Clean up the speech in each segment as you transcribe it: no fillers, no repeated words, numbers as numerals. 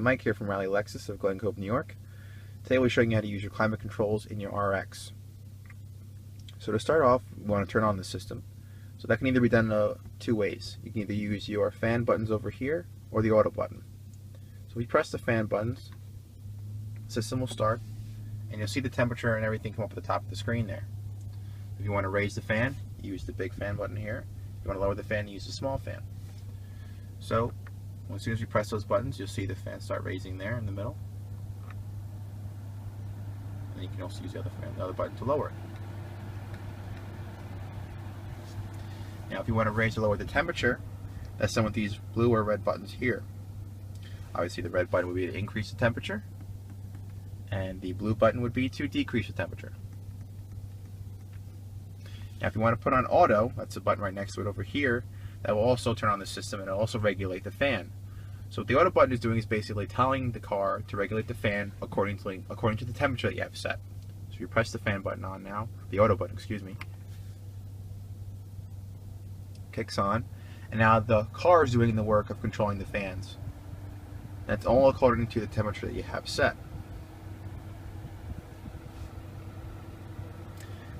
Mike here from Riley Lexus of Glen Cove, New York. Today we'll be showing you how to use your climate controls in your RX. So to start off, we want to turn on the system. So that can either be done two ways. You can either use your fan buttons over here or the auto button. So if you press the fan buttons, the system will start and you'll see the temperature and everything come up at the top of the screen there. If you want to raise the fan, use the big fan button here. If you want to lower the fan, use the small fan. So as soon as you press those buttons, you'll see the fan start raising there in the middle. And you can also use the other button to lower it. Now if you want to raise or lower the temperature, that's done with these blue or red buttons here. Obviously the red button would be to increase the temperature, and the blue button would be to decrease the temperature. Now if you want to put on auto, that's the button right next to it over here, that will also turn on the system and it'll also regulate the fan. So what the auto button is doing is basically telling the car to regulate the fan according to the temperature that you have set. So you press the fan button on now, the auto button, excuse me, kicks on, and now the car is doing the work of controlling the fans. That's all according to the temperature that you have set.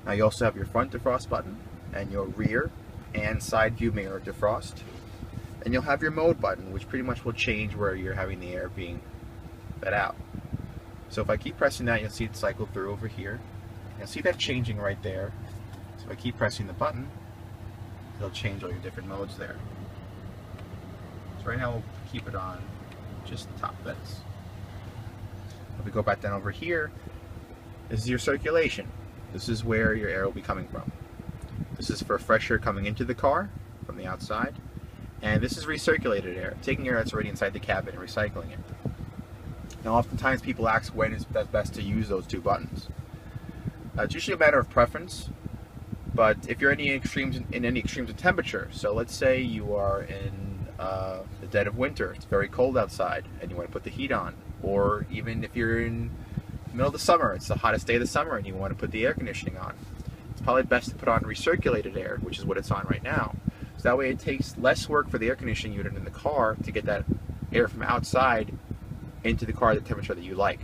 Now you also have your front defrost button and your rear and side view mirror defrost. And you'll have your mode button, which pretty much will change where you're having the air being fed out. So if I keep pressing that, you'll see it cycle through over here. You'll see that changing right there. So if I keep pressing the button, it'll change all your different modes there. So right now we'll keep it on just the top vents. If we go back down over here, this is your circulation. This is where your air will be coming from. This is for fresh air coming into the car from the outside. And this is recirculated air, taking air that's already inside the cabin and recycling it. Now oftentimes people ask when is best to use those two buttons. It's usually a matter of preference, but if you're in any extremes of temperature, so let's say you are in the dead of winter, it's very cold outside and you want to put the heat on, or even if you're in the middle of the summer, it's the hottest day of the summer and you want to put the air conditioning on, it's probably best to put on recirculated air, which is what it's on right now. So that way it takes less work for the air conditioning unit in the car to get that air from outside into the car at the temperature that you like.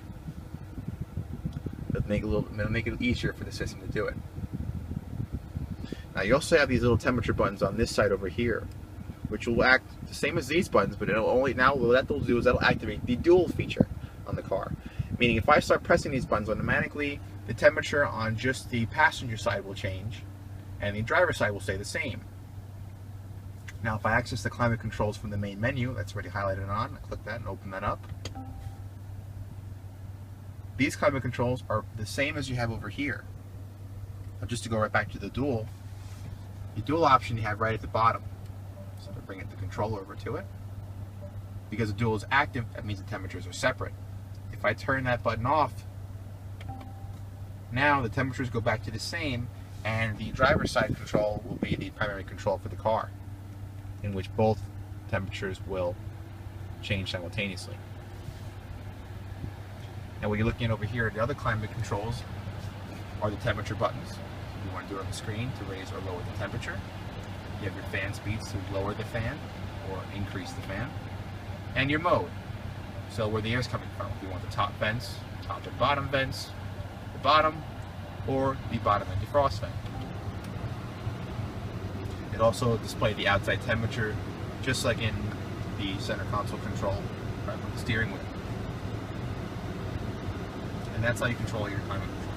It'll make it easier for the system to do it. Now you also have these little temperature buttons on this side over here, which will act the same as these buttons, but it'll only, now what that'll do is that'll activate the dual feature on the car. Meaning if I start pressing these buttons automatically, the temperature on just the passenger side will change and the driver's side will stay the same. Now if I access the climate controls from the main menu, that's already highlighted on, I click that and open that up. These climate controls are the same as you have over here. Now just to go right back to the dual option you have right at the bottom. So to bring the controller over to it. Because the dual is active, that means the temperatures are separate. If I turn that button off, now the temperatures go back to the same, and the driver's side control will be the primary control for the car, in which both temperatures will change simultaneously. Now what you're looking at over here, the other climate controls are the temperature buttons. You want to do it on the screen to raise or lower the temperature. You have your fan speeds to lower the fan or increase the fan. And your mode, so where the air is coming from. If you want the top vents, top and bottom vents, the bottom, or the bottom and defrost vent. It also displays the outside temperature, just like in the center console control right with the steering wheel. And that's how you control your climate control.